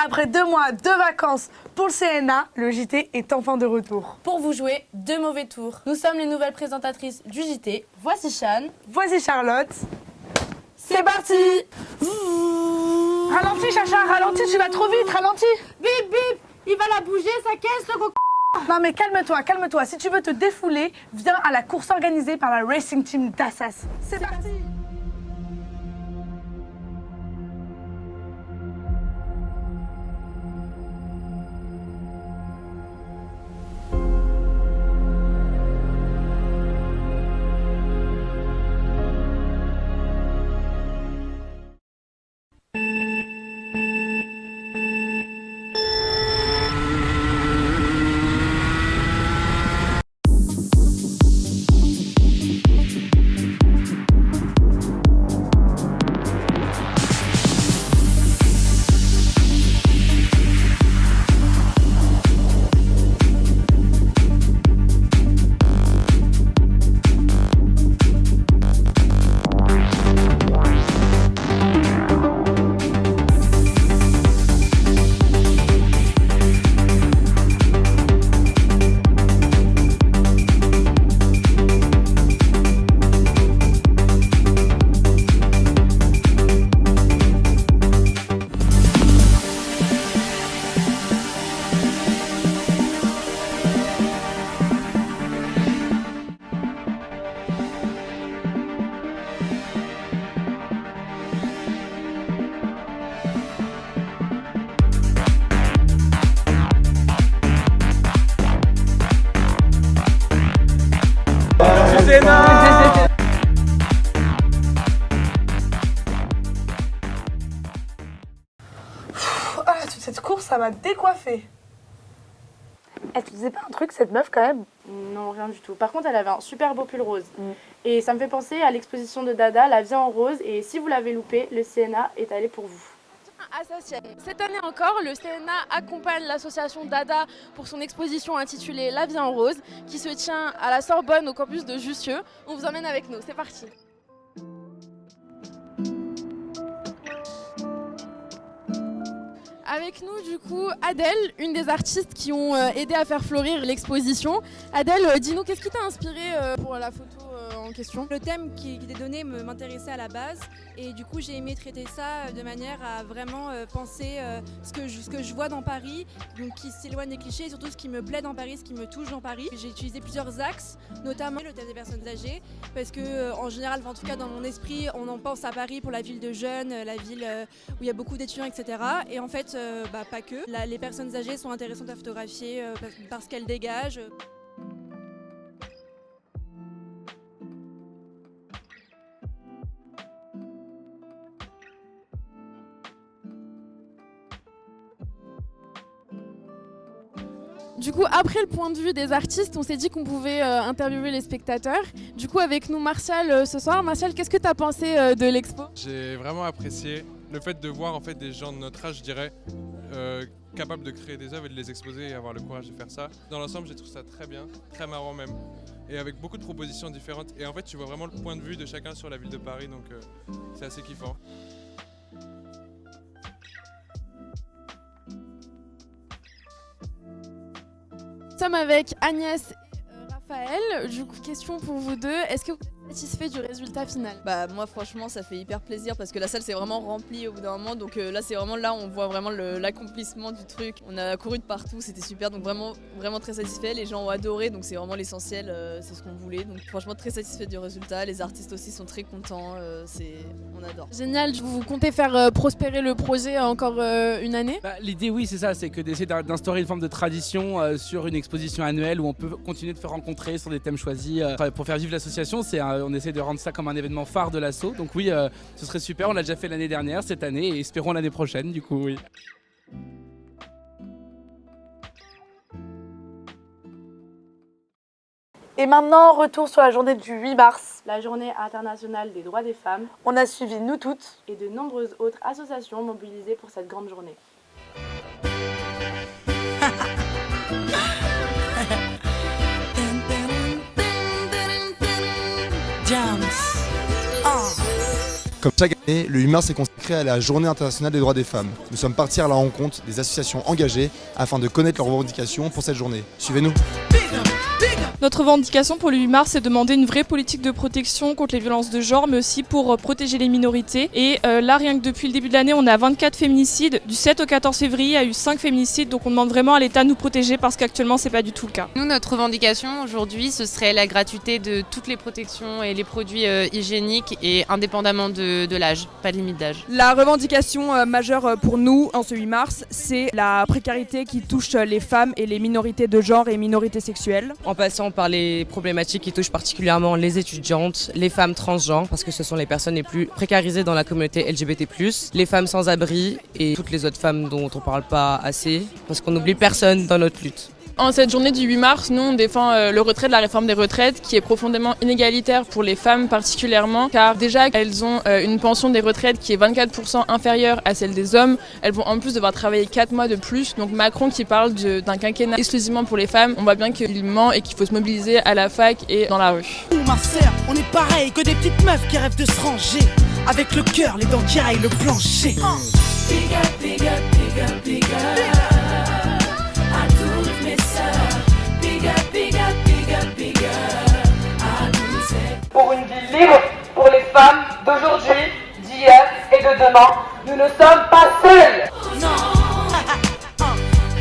Après 2 mois de vacances pour le CNA, le JT est enfin de retour. Pour vous jouer 2 mauvais tours. Nous sommes les nouvelles présentatrices du JT. Voici Shan. Voici Charlotte. C'est parti. Ralentis, Chacha, ralentis, tu vas trop vite, ralentis. Bip bip. Il va la bouger sa caisse, le coco. Non mais calme-toi, calme-toi. Si tu veux te défouler, viens à la course organisée par la Racing Team d'Assas. C'est parti. Ah, toute cette course, ça m'a décoiffée. Elle te disait pas un truc, cette meuf, quand même? Non, rien du tout. Par contre, elle avait un super beau pull rose. Et ça me fait penser à l'exposition de Dada, La vie en rose. Et si vous l'avez loupé, le CNA est allé pour vous. Cette année encore, le CNA accompagne l'association Dada pour son exposition intitulée La vie en rose, qui se tient à la Sorbonne au campus de Jussieu. On vous emmène avec nous, c'est parti. Avec nous, du coup, Adèle, une des artistes qui ont aidé à faire fleurir l'exposition. Adèle, dis-nous, qu'est-ce qui t'a inspiré pour la photo en question? Le thème qui était donné m'intéressait à la base et du coup j'ai aimé traiter ça de manière à vraiment penser ce que je vois dans Paris, donc qui s'éloigne des clichés et surtout ce qui me plaît dans Paris, ce qui me touche dans Paris. J'ai utilisé plusieurs axes, notamment le thème des personnes âgées, parce que en général, en tout cas dans mon esprit, on en pense à Paris pour la ville de jeunes, la ville où il y a beaucoup d'étudiants, etc. Et en fait, pas que. Les personnes âgées sont intéressantes à photographier parce qu'elles dégagent. Du coup, après le point de vue des artistes, on s'est dit qu'on pouvait interviewer les spectateurs. Du coup, avec nous, Martial, ce soir. Martial, qu'est-ce que tu as pensé de l'expo? J'ai vraiment apprécié le fait de voir en fait, des gens de notre âge, je dirais, capables de créer des œuvres et de les exposer et avoir le courage de faire ça. Dans l'ensemble, j'ai trouvé ça très bien, très marrant même, et avec beaucoup de propositions différentes. Et en fait, tu vois vraiment le point de vue de chacun sur la ville de Paris, donc c'est assez kiffant. Nous sommes avec Agnès et Raphaël. Du coup, question pour vous deux. Est-ce que vous êtes satisfait du résultat final? Moi franchement ça fait hyper plaisir parce que la salle c'est vraiment remplie au bout d'un moment, donc là c'est vraiment là on voit vraiment l'accomplissement du truc. On a couru de partout, c'était super, donc vraiment très satisfait, les gens ont adoré, donc c'est vraiment l'essentiel, c'est ce qu'on voulait, donc franchement très satisfait du résultat, les artistes aussi sont très contents, on adore. Génial, vous comptez faire prospérer le projet encore une année? L'idée oui c'est ça, c'est que d'essayer d'instaurer une forme de tradition sur une exposition annuelle où on peut continuer de faire rencontrer sur des thèmes choisis pour faire vivre l'association. On essaie de rendre ça comme un événement phare de l'asso, donc oui ce serait super, on l'a déjà fait l'année dernière, cette année, et espérons l'année prochaine du coup, oui. Et maintenant, retour sur la journée du 8 mars. La journée internationale des droits des femmes. On a suivi, nous toutes, et de nombreuses autres associations mobilisées pour cette grande journée. Comme chaque année, le 8 mars est consacré à la Journée internationale des droits des femmes. Nous sommes partis à la rencontre des associations engagées afin de connaître leurs revendications pour cette journée. Suivez-nous. Notre revendication pour le 8 mars, c'est de demander une vraie politique de protection contre les violences de genre, mais aussi pour protéger les minorités. Et là, rien que depuis le début de l'année, on est à 24 féminicides. Du 7 au 14 février, il y a eu 5 féminicides, donc on demande vraiment à l'État de nous protéger parce qu'actuellement, c'est pas du tout le cas. Nous, notre revendication aujourd'hui, ce serait la gratuité de toutes les protections et les produits hygiéniques et indépendamment de l'âge, pas de limite d'âge. La revendication majeure pour nous en ce 8 mars, c'est la précarité qui touche les femmes et les minorités de genre et minorités sexuelles. En passant par les problématiques qui touchent particulièrement les étudiantes, les femmes transgenres, parce que ce sont les personnes les plus précarisées dans la communauté LGBT+, les femmes sans abri et toutes les autres femmes dont on ne parle pas assez, parce qu'on n'oublie personne dans notre lutte. En cette journée du 8 mars, nous on défend le retrait de la réforme des retraites qui est profondément inégalitaire pour les femmes particulièrement car déjà elles ont une pension des retraites qui est 24% inférieure à celle des hommes. Elles vont en plus devoir travailler 4 mois de plus. Donc Macron qui parle d'un quinquennat exclusivement pour les femmes, on voit bien qu'il ment et qu'il faut se mobiliser à la fac et dans la rue. Ma sœur, on est pareil que des petites meufs qui rêvent de se ranger. Avec le cœur, les dents qui raillent le plancher. Big up, big up, big up, big up. Pour une vie libre, pour les femmes d'aujourd'hui, d'hier et de demain, nous ne sommes pas seuls. Non.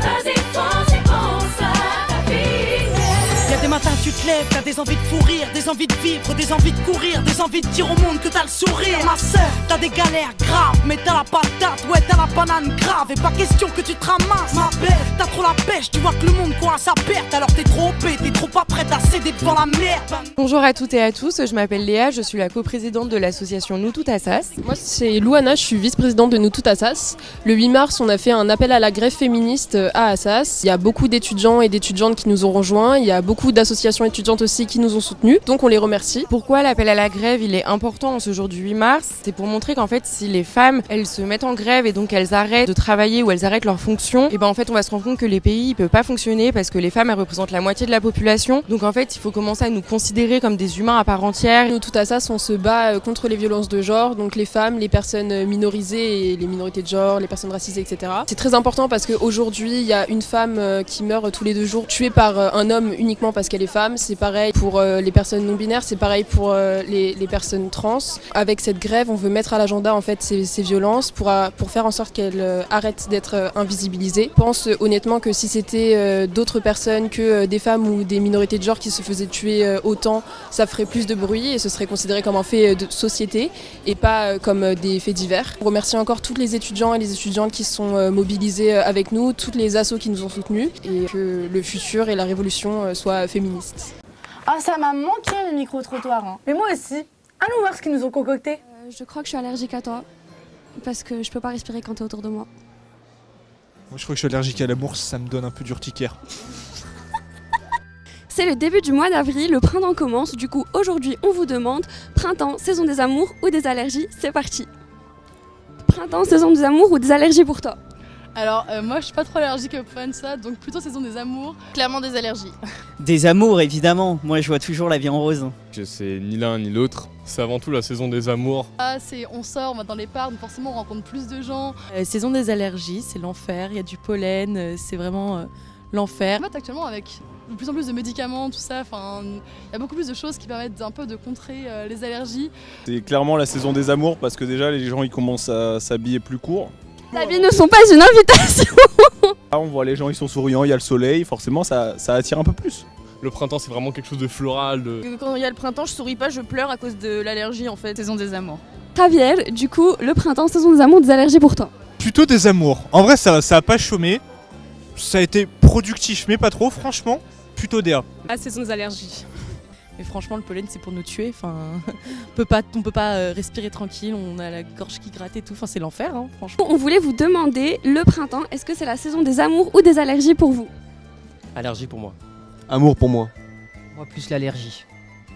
Vas-y, fonce, pense à ta vie. Y'a des matins tu te lèves, t'as des envies de fou rire, des envies de vivre, des envies de courir, des envies de dire au monde que t'as le sourire. Ma sœur, t'as des galères graves, mais t'as la patate, ouais t'as la banane grave. Et pas question que tu te ramasses, ma belle, t'as trop la pêche, tu vois que le monde court à sa perte. Alors t'es trop OP, t'es trop pas prête à céder devant la merde. Bonjour à toutes et à tous, je m'appelle Léa, je suis la coprésidente de l'association Nous Tout Assas. Moi c'est Louana, je suis vice-présidente de Nous Tout Assas. Le 8 mars on a fait un appel à la grève féministe à Assas. Il y a beaucoup d'étudiants et d'étudiantes qui nous ont rejoints, il y a beaucoup d'associations étudiantes aussi qui nous ont soutenus, donc on les remercie. Pourquoi l'appel à la grève il est important en ce jour du 8 mars? C'est pour montrer qu'en fait si les femmes elles se mettent en grève et donc elles arrêtent de travailler ou elles arrêtent leurs fonctions, et ben en fait on va se rendre compte que les pays ils peuvent pas fonctionner parce que les femmes elles représentent la moitié de la population. Donc en fait il faut commencer à nous considérer comme des humains à part entière. Nous Tout Assas on se bat contre les violences de genre, donc les femmes, les personnes minorisées et les minorités de genre, les personnes racisées, etc. C'est très important parce qu'aujourd'hui il y a une femme qui meurt tous les 2 jours tuée par un homme uniquement parce qu'elle est femme. C'est pareil pour les personnes non binaires, c'est pareil pour les personnes trans. Avec cette grève on veut mettre à l'agenda en fait ces violences pour faire en sorte qu'elles arrêtent d'être invisibilisées. Je pense honnêtement que si c'était d'autres personnes que des femmes ou des minorités de genre qui se faisaient tuer autant, ça ferait plus de bruit et ce serait considéré comme un fait de société et pas comme des faits divers. Je remercie encore tous les étudiants et les étudiantes qui sont mobilisés avec nous, toutes les assos qui nous ont soutenus et que le futur et la révolution soient féministes. Ah ça m'a manqué le micro-trottoir. Hein. Mais moi aussi. Allons voir ce qu'ils nous ont concocté. Je crois que je suis allergique à toi parce que je peux pas respirer quand t'es autour de moi. Moi je crois que je suis allergique à l'amour, ça me donne un peu d'urticaire. C'est le début du mois d'avril, le printemps commence, du coup aujourd'hui on vous demande printemps, saison des amours ou des allergies, c'est parti. Printemps, saison des amours ou des allergies pour toi? Alors moi je suis pas trop allergique au point de ça, donc plutôt saison des amours, clairement des allergies. Des amours évidemment, moi je vois toujours la vie en rose. C'est ni l'un ni l'autre, c'est avant tout la saison des amours. Ah, on sort, on va dans les parcs, donc forcément on rencontre plus de gens. Saison des allergies, c'est l'enfer, il y a du pollen, c'est vraiment l'enfer. En fait actuellement avec de plus en plus de médicaments, tout ça, il y a beaucoup plus de choses qui permettent un peu de contrer les allergies. C'est clairement la saison des amours parce que déjà les gens ils commencent à s'habiller plus court. Les habits ne sont pas une invitation. Là, on voit les gens ils sont souriants, il y a le soleil, forcément ça attire un peu plus. Le printemps c'est vraiment quelque chose de floral. Quand il y a le printemps je souris pas, je pleure à cause de l'allergie en fait. Saison des amours. Javier, du coup le printemps, saison des amours, des allergies pour toi? Plutôt des amours. En vrai ça a pas chômé, ça a été productif mais pas trop franchement, plutôt DA. Ah, saison des allergies. Mais franchement le pollen c'est pour nous tuer, on peut pas respirer tranquille, on a la gorge qui gratte et tout, c'est l'enfer franchement. On voulait vous demander, le printemps, est-ce que c'est la saison des amours ou des allergies pour vous? Allergie pour moi. Amour pour moi. Moi plus l'allergie.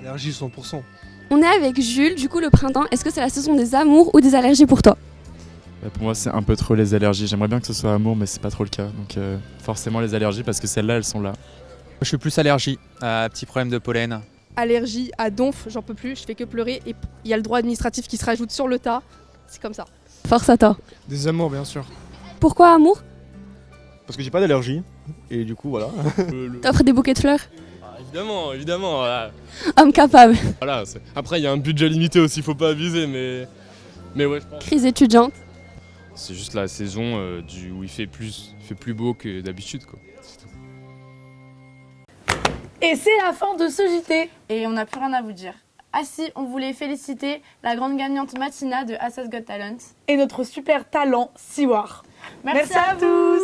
Allergie 100%. On est avec Jules, du coup le printemps, est-ce que c'est la saison des amours ou des allergies pour toi? Pour moi c'est un peu trop les allergies, j'aimerais bien que ce soit amour mais c'est pas trop le cas, donc forcément les allergies parce que celles-là elles sont là. Je suis plus allergie à petits problèmes de pollen. allergie à donf, j'en peux plus, je fais que pleurer et il y a le droit administratif qui se rajoute sur le tas. C'est comme ça. Force à toi. Des amours, bien sûr. Pourquoi amour? Parce que j'ai pas d'allergie. Et du coup, voilà. T'offres des bouquets de fleurs? Évidemment, évidemment. Voilà. Homme capable. Voilà, après, il y a un budget limité aussi, faut pas abuser, mais ouais, je pense. Crise étudiante. C'est juste la saison où il fait plus beau que d'habitude, quoi. Et c'est la fin de ce JT. Et on n'a plus rien à vous dire. Ah si, on voulait féliciter la grande gagnante Matina de Assas Got Talent. Et notre super talent, Siwar. Merci à tous.